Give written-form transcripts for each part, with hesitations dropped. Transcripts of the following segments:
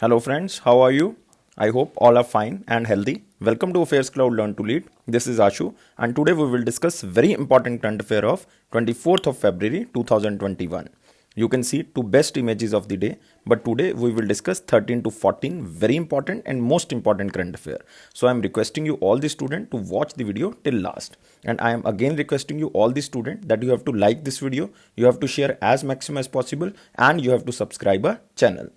Hello friends, how are you? I hope all are fine and healthy. Welcome to Affairs Cloud Learn to Lead. This is Ashu and today we will discuss very important current affair of 24th of February 2021. You can see two best images of the day, but today we will discuss 13 to 14 very important and most important current affair. So I am requesting you all the student to watch the video till last. And I am again requesting you all the student that you have to like this video, you have to share as maximum as possible and you have to subscribe our channel.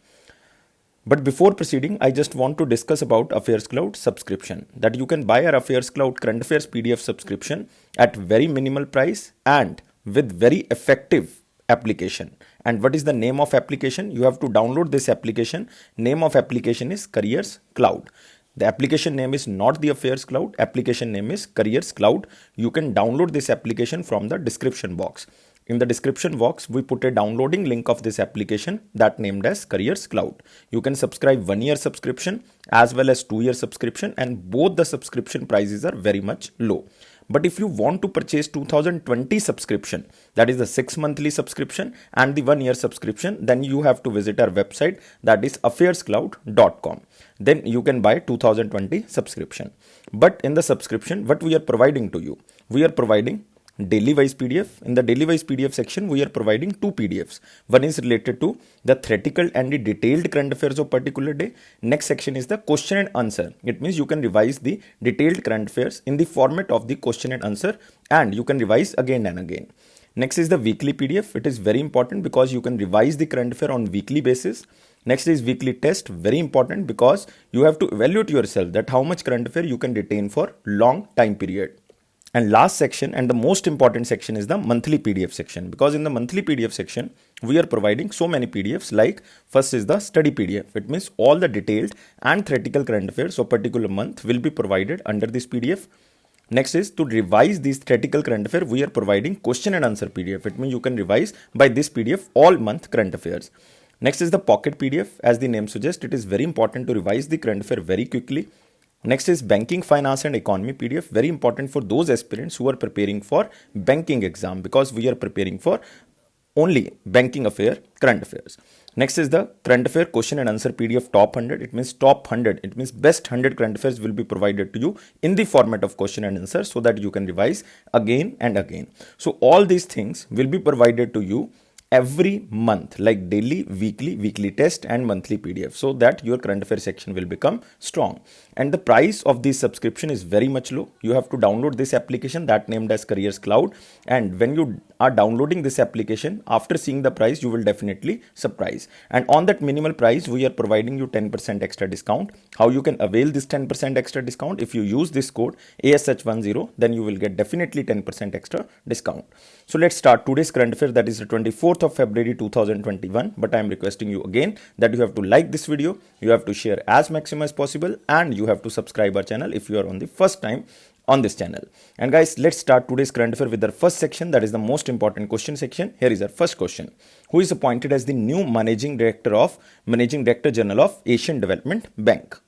But before proceeding, I just want to discuss about Affairs Cloud subscription, that you can buy our Affairs Cloud Current Affairs PDF subscription at very minimal price and with very effective application. And what is the name of application? You have to download this application. Name of application is Careers Cloud. The application name is not the Affairs Cloud. Application name is Careers Cloud. You can download this application from the description box. In the description box, we put a downloading link of this application that named as Careers Cloud. You can subscribe 1 year subscription as well as 2 year subscription, and both the subscription prices are very much low. But if you want to purchase 2020 subscription, that is the 6 monthly subscription and the 1 year subscription, then you have to visit our website, that is affairscloud.com. Then you can buy 2020 subscription. But in the subscription, what we are providing to you? We are providing daily wise PDF. In the daily wise PDF section, we are providing two PDFs. One is related to the theoretical and the detailed current affairs of particular day. Next section is the question and answer. It means you can revise the detailed current affairs in the format of the question and answer, and you can revise again and again. Next is the weekly PDF. It is very important because you can revise the current affair on weekly basis. Next is weekly test, very important because you have to evaluate yourself that how much current affair you can retain for long time period. And last section and the most important section is the monthly PDF section, because in the monthly PDF section, we are providing so many PDFs. Like first is the study PDF. It means all the detailed and theoretical current affairs of particular month will be provided under this PDF. Next is to revise these theoretical current affairs, we are providing question and answer PDF. It means you can revise by this PDF all month current affairs. Next is the pocket PDF. As the name suggests, it is very important to revise the current affair very quickly. Next is banking, finance and economy PDF. Very important for those aspirants who are preparing for banking exam, because we are preparing for only banking affair current affairs. Next is the current affair question and answer PDF top 100. It means top 100. It means best 100 current affairs will be provided to you in the format of question and answer so that you can revise again and again. So all these things will be provided to you every month, like daily, weekly test and monthly PDF, so that your current affairs section will become strong. And the price of this subscription is very much low. You have to download this application that named as Careers Cloud, and when you are downloading this application, after seeing the price, you will definitely surprise. And on that minimal price, we are providing you 10% extra discount. How you can avail this 10% extra discount? If you use this code ASH10, then you will get definitely 10% extra discount. So let's start today's current affair, that is the 24th of February 2021. But I am requesting you again that you have to like this video, you have to share as maximum as possible, and you have to subscribe our channel if you are on the first time on this channel. And guys, let's start today's current affair with our first section, that is the most important question section. Here is our first question. Who is appointed as the new Managing Director General of Asian Development Bank?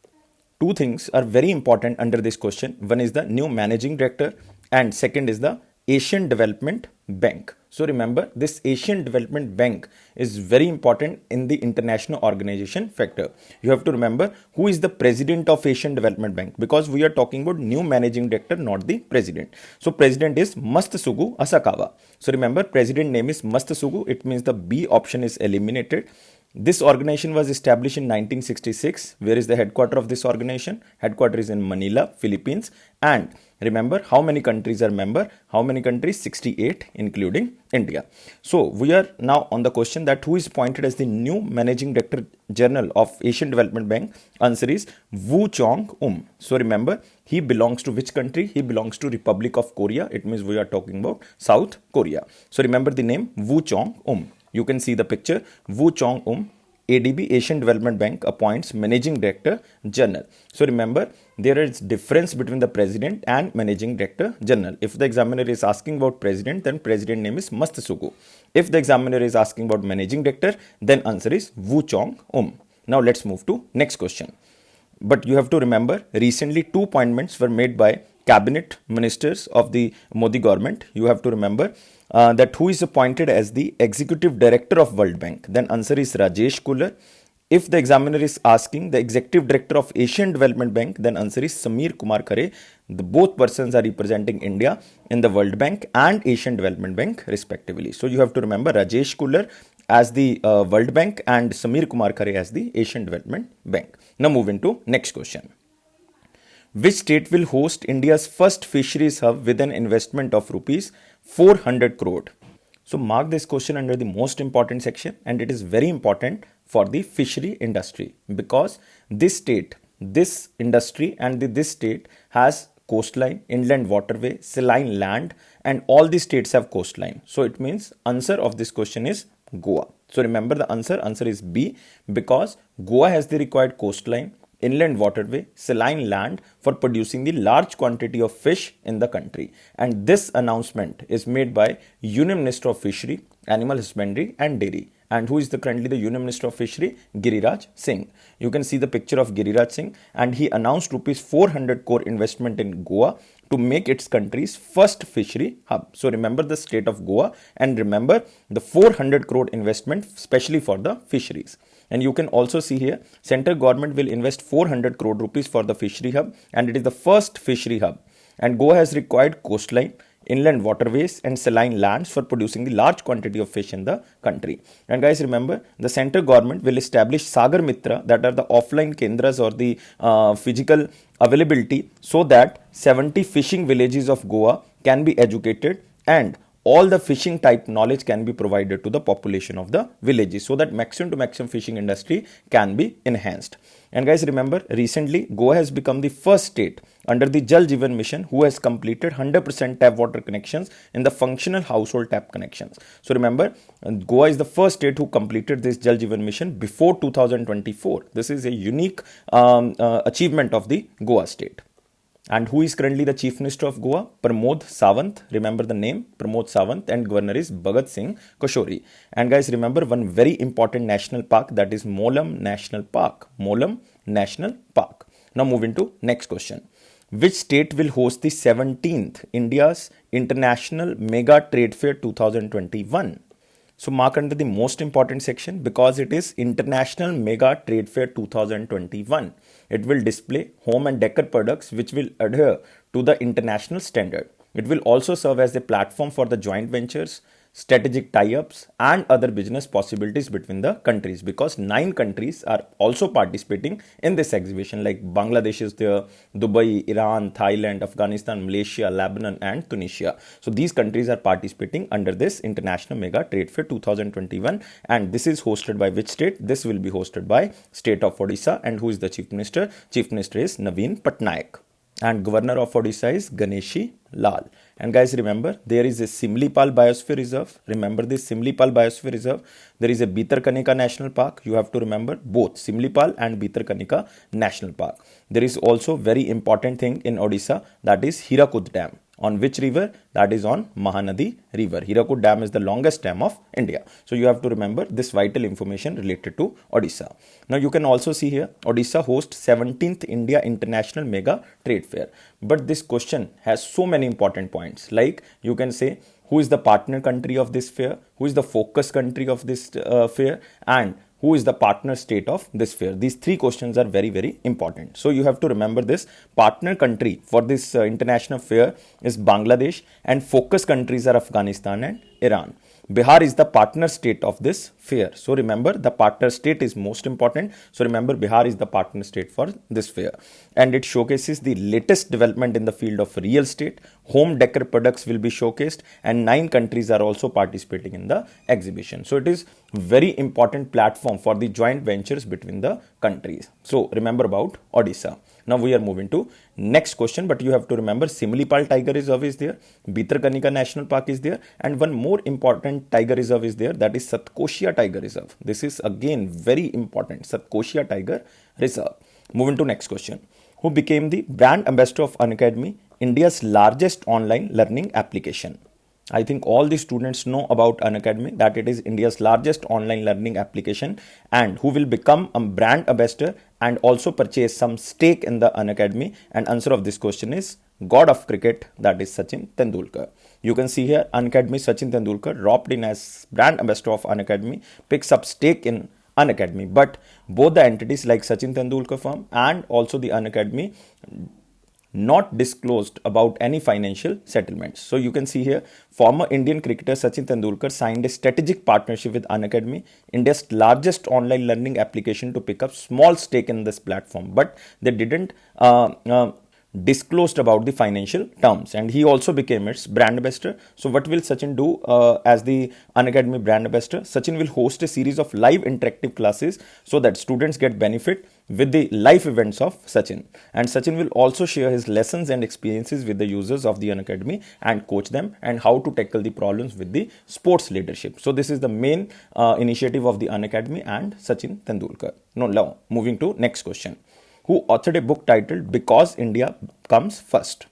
Two things are very important under this question. One is the new Managing Director and second is the Asian Development Bank. So remember, this Asian Development Bank is very important in the international organization factor. You have to remember who is the president of Asian Development Bank, because we are talking about new managing director, not the president. So president is Masamitsugu Asakawa. So remember, president name is Masamitsugu. It means the B option is eliminated. This organization was established in 1966. Where is the headquarters of this organization? Headquarters is in Manila, Philippines. And remember how many countries are member? How many countries? 68, including India. So we are now on the question that who is appointed as the new Managing Director General of Asian Development Bank? Answer is Woo Chong-um. So remember, he belongs to which country? He belongs to Republic of Korea. It means we are talking about South Korea. So remember the name Woo Chong-um. You can see the picture. Woo Chong-um, ADB, Asian Development Bank, appoints Managing Director General. So remember, there is difference between the President and Managing Director General. If the examiner is asking about President, then President name is Masamitsugu. If the examiner is asking about Managing Director, then answer is Woo Chong-um. Now let's move to next question. But you have to remember, recently 2 appointments were made by cabinet ministers of the Modi government. You have to remember that who is appointed as the executive director of World Bank. Then answer is Rajesh Kular. If the examiner is asking the executive director of Asian Development Bank, then answer is Samir Kumar Khare. The both persons are representing India in the World Bank and Asian Development Bank respectively. So you have to remember Rajesh Kular as the World Bank and Samir Kumar Khare as the Asian Development Bank. Now moving to next question. Which state will host India's first fisheries hub with an investment of rupees 400 crore? So mark this question under the most important section, and it is very important for the fishery industry because this state, this industry and this state has coastline, inland waterway, saline land, and all the states have coastline. So it means answer of this question is Goa. So remember the answer is B, because Goa has the required coastline, inland waterway, saline land for producing the large quantity of fish in the country. And this announcement is made by Union Minister of Fishery, Animal Husbandry and Dairy. And who is currently the Union Minister of Fishery? Giriraj Singh. You can see the picture of Giriraj Singh, and he announced rupees 400 crore investment in Goa to make its country's first fishery hub. So remember the state of Goa and remember the 400 crore investment specially for the fisheries. And you can also see here, central government will invest 400 crore rupees for the fishery hub, and it is the first fishery hub. And Goa has required coastline, inland waterways and saline lands for producing the large quantity of fish in the country. And guys, remember the central government will establish Sagar Mitra, that are the offline kendras or the physical availability, so that 70 fishing villages of Goa can be educated and all the fishing type knowledge can be provided to the population of the villages, so that maximum to maximum fishing industry can be enhanced. And guys, remember recently Goa has become the first state under the Jal Jeevan Mission who has completed 100% tap water connections in the functional household tap connections. So remember, Goa is the first state who completed this Jal Jeevan Mission before 2024. This is a unique achievement of the Goa state. And who is currently the Chief Minister of Goa? Pramod Sawant. Remember the name, Pramod Sawant, and Governor is Bhagat Singh Koshori. And guys, remember one very important national park, that is Molam National Park. Molam National Park. Now moving to next question. Which state will host the 17th India's International Mega Trade Fair 2021? So mark under the most important section because it is International Mega Trade Fair 2021. It will display home and decor products which will adhere to the international standard. It will also serve as a platform for the joint ventures, strategic tie-ups and other business possibilities between the countries, because 9 countries are also participating in this exhibition, like Bangladesh is there, Dubai, Iran, Thailand, Afghanistan, Malaysia, Lebanon and Tunisia. So these countries are participating under this International Mega Trade Fair 2021, and this is hosted by which state? This will be hosted by state of Odisha. And who is the Chief Minister? Chief Minister is Naveen Patnaik. And Governor of Odisha is Ganeshi Lal. And guys, remember there is a Simlipal Biosphere Reserve. Remember this Simlipal Biosphere Reserve. There is a Bhitarkanika National Park. You have to remember both Simlipal and Bhitarkanika National Park. There is also very important thing in Odisha, that is Hirakud Dam. On which river? That is on Mahanadi River. Hirakud Dam is the longest dam of India. So you have to remember this vital information related to Odisha. Now you can also see here, Odisha hosts 17th India International Mega Trade Fair. But this question has so many important points. Like you can say, who is the partner country of this fair? Who is the focus country of this fair? And who is the partner state of this fair? These 3 questions are very, very important. So you have to remember this. Partner country for this international fair is Bangladesh, and focus countries are Afghanistan and Iran. Bihar is the partner state of this fair. So remember, the partner state is most important. So remember, Bihar is the partner state for this fair. And it showcases the latest development in the field of real estate. Home decor products will be showcased, and 9 countries are also participating in the exhibition. So it is very important platform for the joint ventures between the countries. So remember about Odisha. Now we are moving to next question, but you have to remember Simlipal Tiger Reserve is there, Bhitarkanika National Park is there, and one more important tiger reserve is there, that is Satkoshia Tiger Reserve. This is again very important, Satkoshia Tiger Reserve. Moving to next question. Who became the brand ambassador of Unacademy, India's largest online learning application? I think all the students know about Unacademy, that it is India's largest online learning application, and who will become a brand ambassador and also purchase some stake in the Unacademy. And answer of this question is God of cricket, that is Sachin Tendulkar. You can see here Unacademy Sachin Tendulkar dropped in as brand ambassador of Unacademy, picks up stake in Unacademy. But both the entities like Sachin Tendulkar firm and also the Unacademy not disclosed about any financial settlements. So you can see here, former Indian cricketer Sachin Tendulkar signed a strategic partnership with Unacademy, India's largest online learning application, to pick up small stake in this platform. But they didn't disclosed about the financial terms, and he also became its brand ambassador. So what will Sachin do as the Unacademy brand ambassador? Sachin will host a series of live interactive classes so that students get benefit with the live events of Sachin, and Sachin will also share his lessons and experiences with the users of the Unacademy and coach them and how to tackle the problems with the sports leadership. So this is the main initiative of the Unacademy and Sachin Tendulkar. Now moving to next question, who authored a book titled Because India Comes First.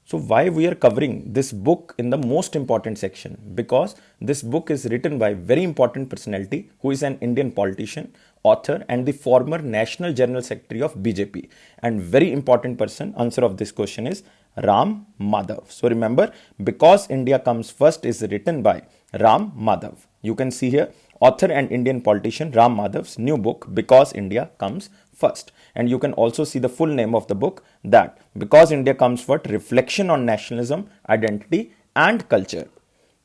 So why we are covering this book in the most important section? Because this book is written by very important personality who is an Indian politician, author and the former National General Secretary of BJP. And very important person, answer of this question is Ram Madhav. So remember, Because India Comes First is written by Ram Madhav. You can see here, author and Indian politician Ram Madhav's new book, Because India Comes First. And you can also see the full name of the book, that Because India Comes First, Reflection on Nationalism, Identity and Culture.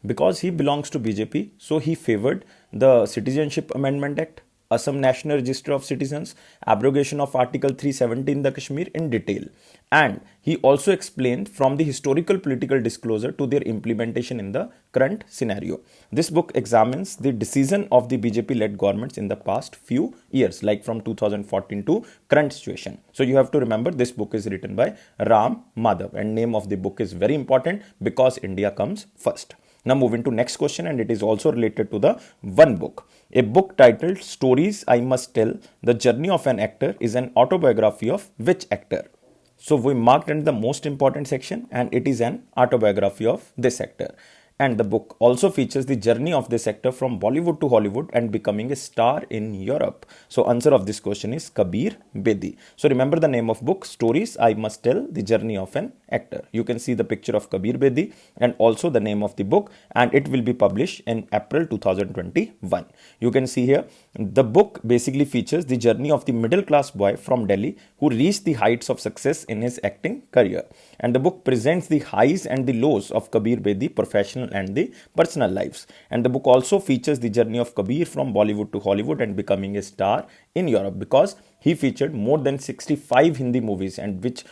Because he belongs to BJP, so he favored the Citizenship Amendment Act, Assam National Register of Citizens, abrogation of Article 370 in the Kashmir in detail. And he also explained from the historical political disclosure to their implementation in the current scenario. This book examines the decision of the BJP-led governments in the past few years, like from 2014 to current situation. So you have to remember, this book is written by Ram Madhav, and name of the book is very important, Because India Comes First. Now moving to next question, and it is also related to the one book. A book titled Stories I Must Tell, The Journey of an Actor is an autobiography of which actor? So we marked in the most important section, and it is an autobiography of this actor. And the book also features the journey of this actor from Bollywood to Hollywood and becoming a star in Europe. So answer of this question is Kabir Bedi. So remember the name of book, Stories I Must Tell, The Journey of an Actor. You can see the picture of Kabir Bedi and also the name of the book, and it will be published in April 2021. You can see here, the book basically features the journey of the middle class boy from Delhi who reached the heights of success in his acting career. And the book presents the highs and the lows of Kabir Bedi, professional and the personal lives. And the book also features the journey of Kabir from Bollywood to Hollywood and becoming a star in Europe, because he featured more than 65 Hindi movies, and which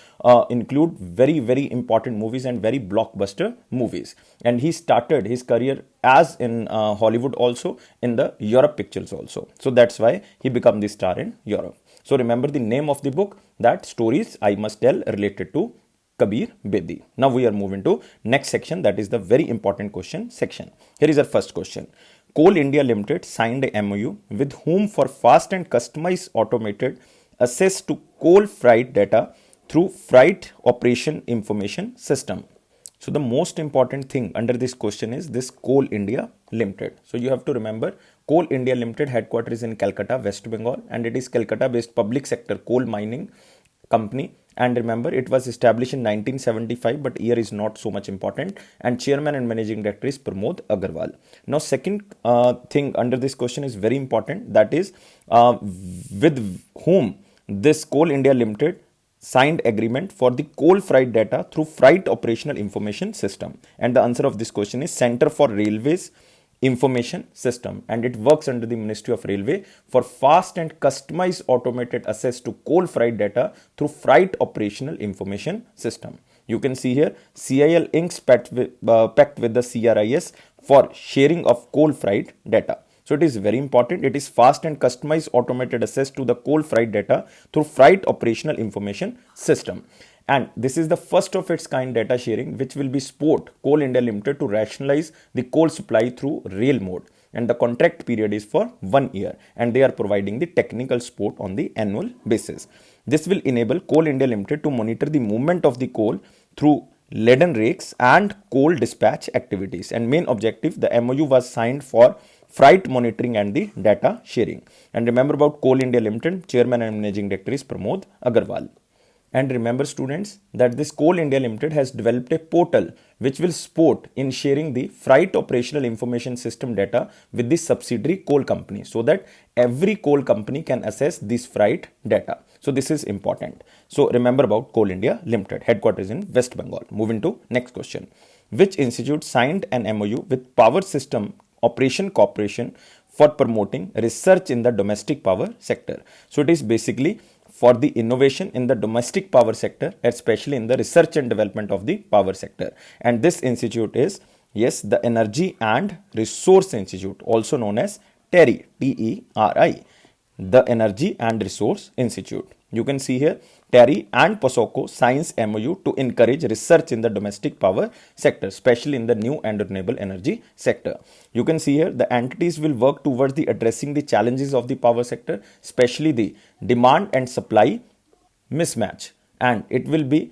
include very important movies and very blockbuster movies. And he started his career as in Hollywood, also in the Europe pictures also. So that's why he became the star in Europe. So remember the name of the book, that Stories I Must Tell, related to Kabir Bedi. Now we are moving to next section, that is the very important question section. Here is our first question. Coal India Limited signed a MOU with whom for fast and customized automated access to coal freight data through Freight Operation Information System. So the most important thing under this question is this Coal India Limited. So you have to remember, Coal India Limited headquarters is in Calcutta, West Bengal, and it is Calcutta based public sector coal mining company. And remember, it was established in 1975, but year is not so much important. And chairman and managing director is Pramod Agarwal. Now, second thing under this question is very important, that is with whom this Coal India Limited signed agreement for the coal freight data through Freight Operational Information System. And the answer of this question is Center for Railways Information System, and it works under the Ministry of Railway for fast and customized automated access to coal freight data through Freight Operational Information System. You can see here, CIL inks pact with the CRIS for sharing of coal freight data. So it is very important. It is fast and customized automated access to the coal freight data through Freight Operational Information System. And this is the first of its kind data sharing, which will be support Coal India Limited to rationalize the coal supply through rail mode. And the contract period is for 1 year, and they are providing the technical support on the annual basis. This will enable Coal India Limited to monitor the movement of the coal through laden rakes and coal dispatch activities. And main objective, the MOU was signed for freight monitoring and the data sharing. And remember about Coal India Limited, chairman and managing director is Pramod Agarwal. And remember students that this Coal India Limited has developed a portal which will support in sharing the freight operational information system data with the subsidiary coal company so that every coal company can access this freight data. So this is important. So remember about Coal India Limited, headquarters in West Bengal. Moving to next question. Which institute signed an MOU with Power System Operation Corporation for promoting research in the domestic power sector? So it is basically for the innovation in the domestic power sector, especially in the research and development of the power sector. And this institute is, yes, the Energy and Resource Institute, also known as TERI, TERI, the Energy and Resource Institute. You can see here TERI and POSOCO signs MOU to encourage research in the domestic power sector, especially in the new and renewable energy sector. You can see here the entities will work towards the addressing the challenges of the power sector, especially the demand and supply mismatch, and it will be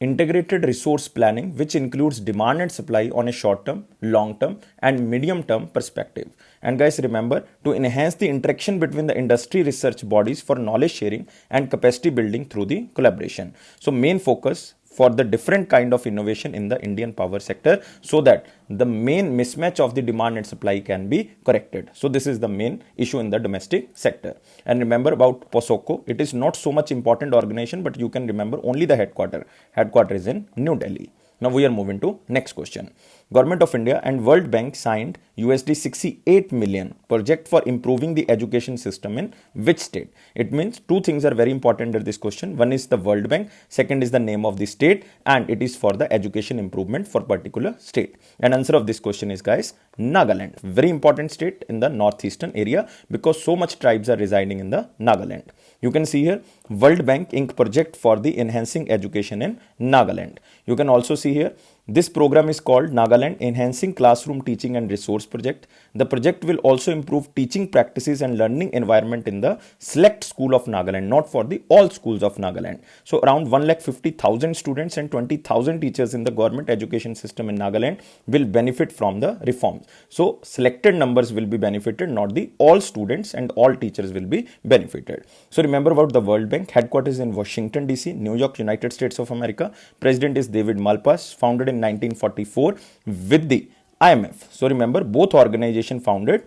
integrated resource planning which includes demand and supply on a short term, long term and medium term perspective. And guys, remember to enhance the interaction between the industry research bodies for knowledge sharing and capacity building through the collaboration. So main focus for the different kind of innovation in the Indian power sector so that the main mismatch of the demand and supply can be corrected. So this is the main issue in the domestic sector. And remember about POSOCO, it is not so much important organization, but you can remember only the headquarter. Headquarter is in New Delhi. Now we are moving to next question. Government of India and World Bank signed USD 68 million project for improving the education system in which state? It means two things are very important in this question. One is the World Bank, second is the name of the state, and it is for the education improvement for particular state. And answer of this question is, guys, Nagaland. Very important state in the northeastern area because so much tribes are residing in the Nagaland. You can see here World Bank Inc. project for the enhancing education in Nagaland. You can also see here this program is called Nagaland Enhancing Classroom Teaching and Resource Project. The project will also improve teaching practices and learning environment in the select school of Nagaland, not for the all schools of Nagaland. So around 1,50,000 students and 20,000 teachers in the government education system in Nagaland will benefit from the reforms. So selected numbers will be benefited, not the all students and all teachers will be benefited. So remember about the World Bank, headquarters in Washington DC, New York, United States of America. President is David Malpass, founded in 1944 with the IMF. So remember, both organizations founded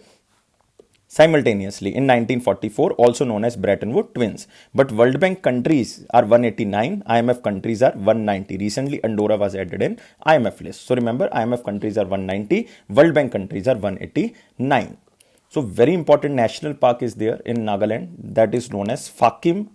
simultaneously in 1944, also known as Bretton Woods twins. But World Bank countries are 189, IMF countries are 190. Recently, Andorra was added in IMF list. So remember, IMF countries are 190, World Bank countries are 189. So very important national park is there in Nagaland, that is known as Fakim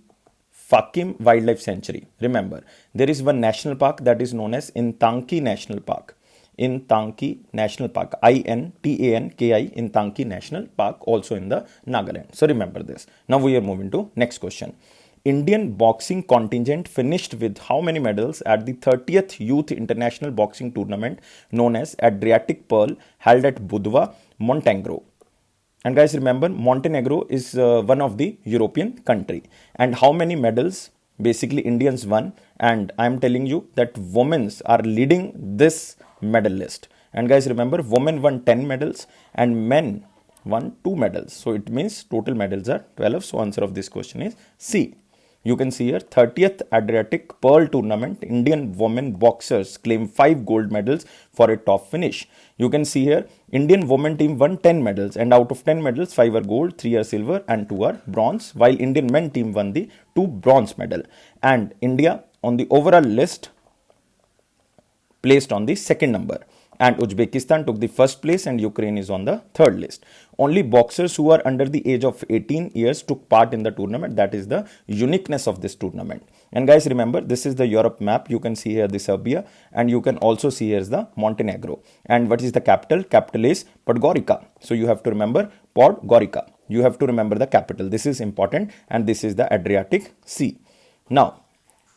Wildlife Sanctuary. Remember, there is one national park that is known as Intanki National Park. Intanki National Park, INTANKI, Intanki National Park, also in the Nagaland. So remember this. Now we are moving to next question. Indian boxing contingent finished with how many medals at the 30th Youth International Boxing Tournament known as Adriatic Pearl held at Budva, Montenegro? And guys, remember, Montenegro is one of the European country. And how many medals basically Indians won? And I am telling you that women are leading this medal list. And guys, remember, women won 10 medals and men won 2 medals. So it means total medals are 12. So answer of this question is C. You can see here 30th Adriatic Pearl Tournament, Indian women boxers claim 5 gold medals for a top finish. You can see here Indian women team won 10 medals and out of 10 medals 5 are gold, 3 are silver and 2 are bronze, while Indian men team won the 2 bronze medal. And India on the overall list placed on the second number. And Uzbekistan took the first place and Ukraine is on the third list. Only boxers who are under the age of 18 years took part in the tournament. That is the uniqueness of this tournament. And guys, remember, this is the Europe map. You can see here the Serbia and you can also see here is the Montenegro. And what is the capital? Capital is Podgorica. So you have to remember Podgorica. You have to remember the capital. This is important and this is the Adriatic Sea. Now,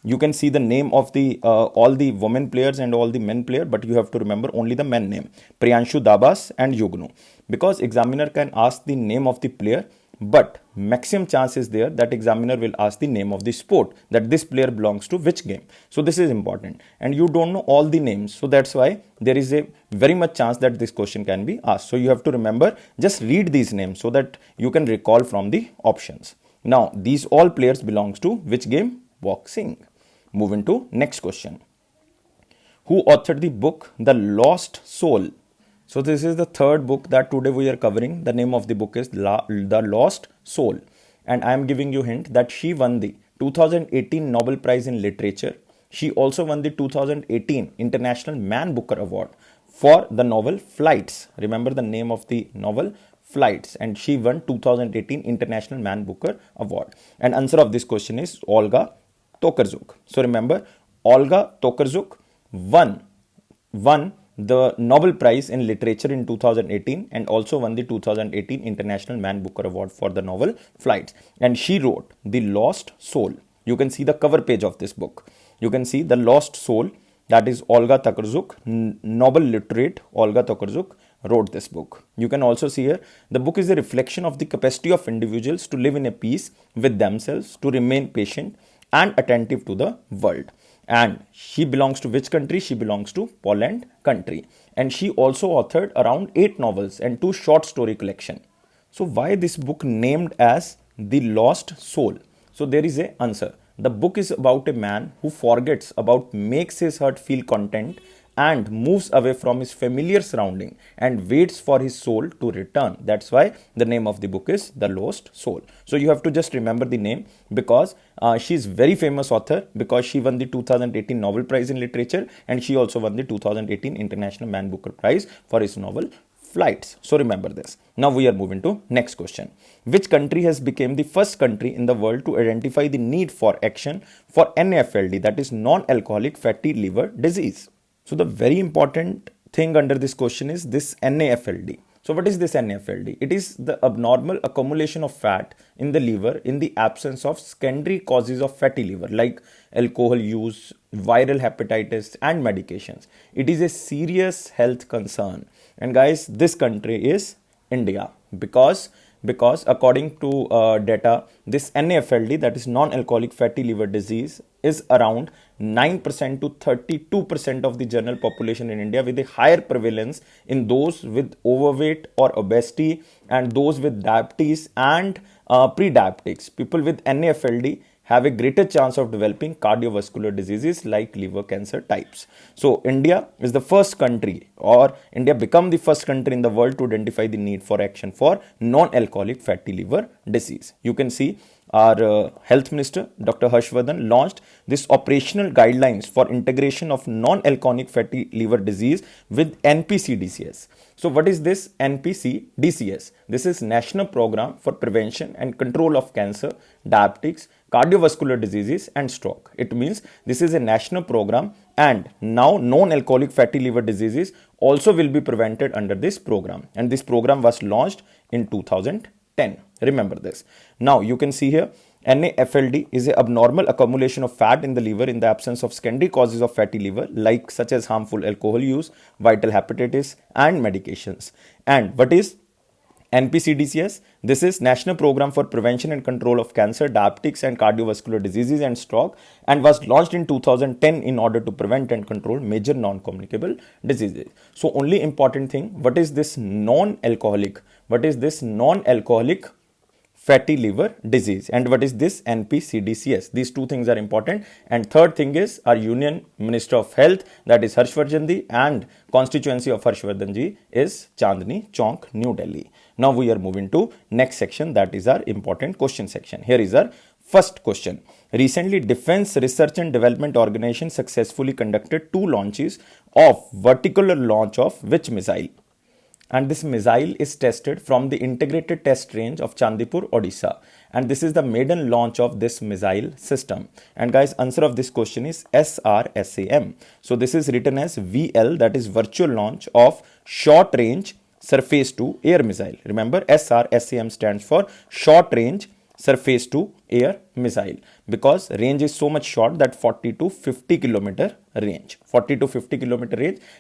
you can see the name of the all the women players and all the men player, but you have to remember only the men name, Priyanshu Dabas and Yugnu, because examiner can ask the name of the player, but maximum chance is there that examiner will ask the name of the sport, that this player belongs to which game. So this is important and you don't know all the names, so that's why there is a very much chance that this question can be asked. So you have to remember, just read these names so that you can recall from the options. Now these all players belongs to which game? boxing. Moving to next question. Who authored the book The Lost Soul? So this is the third book that today we are covering. The name of the book is The Lost Soul. And I am giving you a hint that she won the 2018 Nobel Prize in Literature. She also won the 2018 International Man Booker Award for the novel Flights. Remember the name of the novel? Flights. And she won 2018 International Man Booker Award. And answer of this question is Olga Tokarczuk. So remember, Olga Tokarczuk won the Nobel Prize in Literature in 2018 and also won the 2018 International Man Booker Award for the novel Flights. And she wrote The Lost Soul. You can see the cover page of this book. You can see The Lost Soul. That is Olga Tokarczuk, Nobel literate Olga Tokarczuk wrote this book. You can also see here, the book is a reflection of the capacity of individuals to live in a peace with themselves, to remain patient and attentive to the world. And she belongs to which country? She belongs to Poland country. And she also authored around 8 novels and 2 short story collection. So why this book named as The Lost Soul? So there is a answer. The book is about a man who forgets about makes his heart feel content and moves away from his familiar surrounding and waits for his soul to return. That's why the name of the book is The Lost Soul. So you have to just remember the name because she is very famous author because she won the 2018 Nobel Prize in Literature and she also won the 2018 International Man Booker Prize for his novel Flights. So remember this. Now we are moving to next question. Which country has become the first country in the world to identify the need for action for NAFLD, that is non-alcoholic fatty liver disease? So the very important thing under this question is this NAFLD. So what is this NAFLD? It is the abnormal accumulation of fat in the liver in the absence of secondary causes of fatty liver like alcohol use, viral hepatitis and medications. It is a serious health concern. And guys, this country is India because according to data, this NAFLD, that is non-alcoholic fatty liver disease, is around 9% to 32% of the general population in India, with a higher prevalence in those with overweight or obesity and those with diabetes and pre-diabetics. People with NAFLD have a greater chance of developing cardiovascular diseases like liver cancer types. So India is the first country, or India become the first country in the world to identify the need for action for non-alcoholic fatty liver disease. You can see our health minister Dr. Harshvardhan launched this operational guidelines for integration of non-alcoholic fatty liver disease with NPCDCS. So what is this NPCDCS? This is National Program for Prevention and Control of Cancer, Diabetes, Cardiovascular Diseases and Stroke. It means this is a national program and now non-alcoholic fatty liver diseases also will be prevented under this program. And this program was launched in 2010. Remember this. Now you can see here NAFLD is an abnormal accumulation of fat in the liver in the absence of secondary causes of fatty liver like such as harmful alcohol use, viral hepatitis and medications. And what is NPCDCS? This is National Program for Prevention and Control of Cancer, Diabetes and Cardiovascular Diseases and Stroke, and was launched in 2010 in order to prevent and control major non-communicable diseases. So only important thing, what is this non-alcoholic? What is this non-alcoholic fatty liver disease and what is this NPCDCS? These two things are important. And third thing is our Union Minister of Health, that is Harshvardhan ji, and constituency of Harshvardhan ji is Chandni Chowk, New Delhi. Now we are moving to next section, that is our important question section. Here is our first question. Recently, Defense Research and Development Organization successfully conducted 2 launches of vertical launch of which missile? And this missile is tested from the integrated test range of Chandipur, Odisha. And this is the maiden launch of this missile system. And guys, answer of this question is SRSAM. So this is written as VL, that is virtual launch of short range surface to air missile. Remember, SRSAM stands for short range surface to air missile because range is so much short that 40 to 50 kilometer range,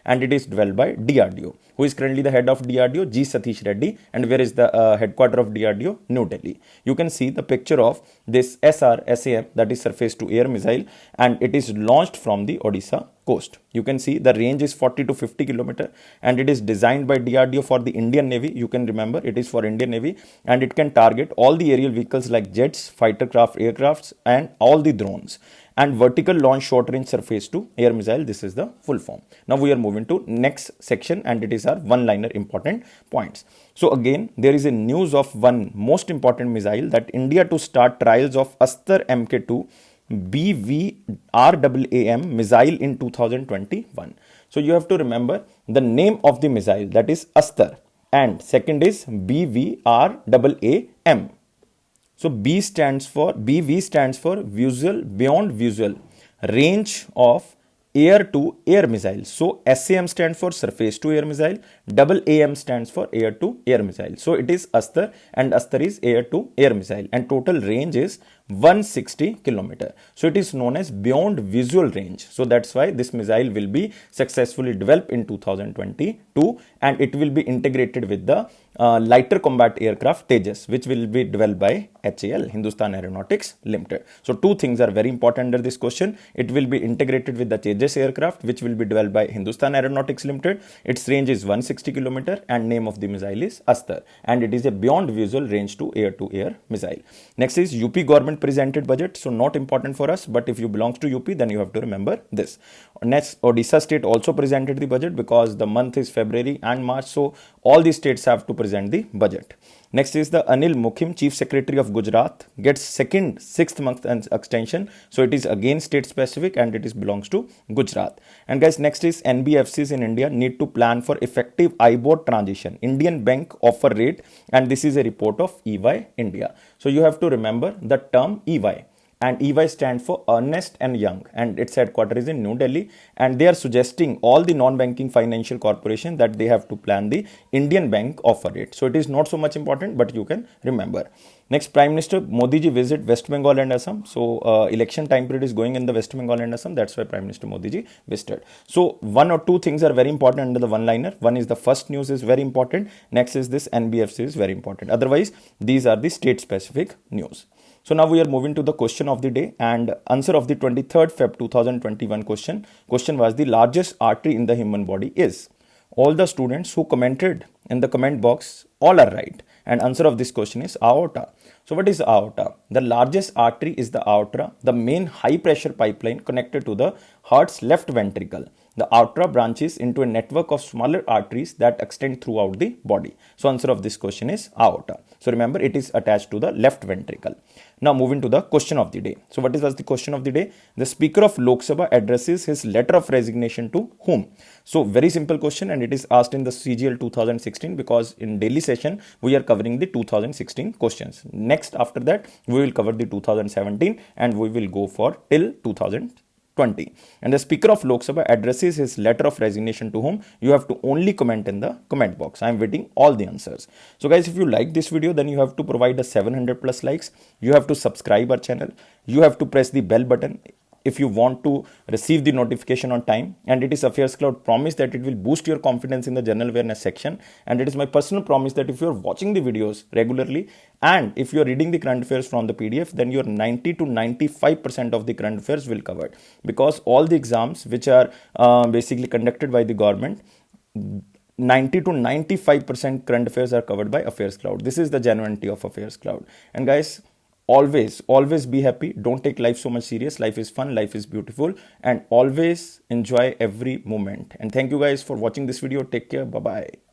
and it is developed by DRDO. Who is currently the head of DRDO? G. Satish Reddy. And where is the headquarter of DRDO? New Delhi. You can see the picture of this SRSAM, that is surface to air missile, and it is launched from the Odisha coast. You can see the range is 40 to 50 kilometer and it is designed by DRDO for the Indian Navy. You can remember it is for Indian Navy and it can target all the aerial vehicles like jets, fighter fighter craft aircrafts, and all the drones. And vertical launch short range surface to air missile, this is the full form. Now we are moving to next section, and it is our one liner important points. So again, there is a news of one most important missile, that India to start trials of Astar Mk2 BVRAAM missile in 2021. So you have to remember the name of the missile, that is Astar, and second is BVRAAM. So BV stands for visual beyond visual range of air to air missile. So SAM stands for surface to air missile, double AM stands for air to air missile. So it is Astar, and Astar is air to air missile, and total range is 160 kilometer. So it is known as beyond visual range. So that's why this missile will be successfully developed in 2022, and it will be integrated with the lighter combat aircraft Tejas, which will be developed by HAL, Hindustan Aeronautics Limited. So two things are very important under this question. It will be integrated with the Tejas aircraft, which will be developed by Hindustan Aeronautics Limited. Its range is 160 kilometer, and name of the missile is Astar, and it is a beyond visual range to air missile. Next is UP government presented budget. So not important for us, but if you belong to UP, then you have to remember this. Next, Odisha state also presented the budget, because the month is February and March, so all the states have to present the budget. Next is the Anil Mukim, Chief Secretary of Gujarat, gets second 6th month extension. So it is again state specific, and it is belongs to Gujarat. And guys, next is NBFCs in India need to plan for effective IBOR transition, Indian bank offer rate, and this is a report of EY India. So you have to remember the term EY. And EY stands for Ernst and Young, and its headquarters is in New Delhi, and they are suggesting all the non-banking financial corporation that they have to plan the Indian bank offer rate. So it is not so much important, but you can remember. Next, Prime Minister Modi ji visit West Bengal and Assam. So election time period is going in the West Bengal and Assam. That's why Prime Minister Modi ji visited. So one or two things are very important under the one liner. One is the first news is very important. Next is this NBFC is very important. Otherwise, these are the state specific news. So now we are moving to the question of the day, and answer of the 23rd Feb 2021 question. Question was, the largest artery in the human body is. All the students who commented in the comment box, all are right. And answer of this question is aorta. So what is aorta? The largest artery is the aorta, the main high pressure pipeline connected to the heart's left ventricle. The aorta branches into a network of smaller arteries that extend throughout the body. So answer of this question is aorta. So remember, it is attached to the left ventricle. Now moving to the question of the day. So what was the question of the day? The Speaker of Lok Sabha addresses his letter of resignation to whom? So very simple question, and it is asked in the CGL 2016, because in daily session we are covering the 2016 questions. Next after that we will cover the 2017, and we will go for till 2020. And the Speaker of Lok Sabha addresses his letter of resignation to whom? You have to only comment in the comment box. I am waiting all the answers. So guys, if you like this video, then you have to provide a 700 plus likes. You have to subscribe our channel. You have to press the bell button if you want to receive the notification on time. And it is Affairs Cloud promise that it will boost your confidence in the general awareness section. And it is my personal promise that if you are watching the videos regularly, and if you are reading the current affairs from the PDF, then your 90 to 95% of the current affairs will cover. Because all the exams which are basically conducted by the government, 90 to 95% current affairs are covered by Affairs Cloud. This is the genuinity of Affairs Cloud. And guys, always be happy. Don't take life so much serious. Life is fun, life is beautiful, and always enjoy every moment. And thank you guys for watching this video. Take care. Bye bye.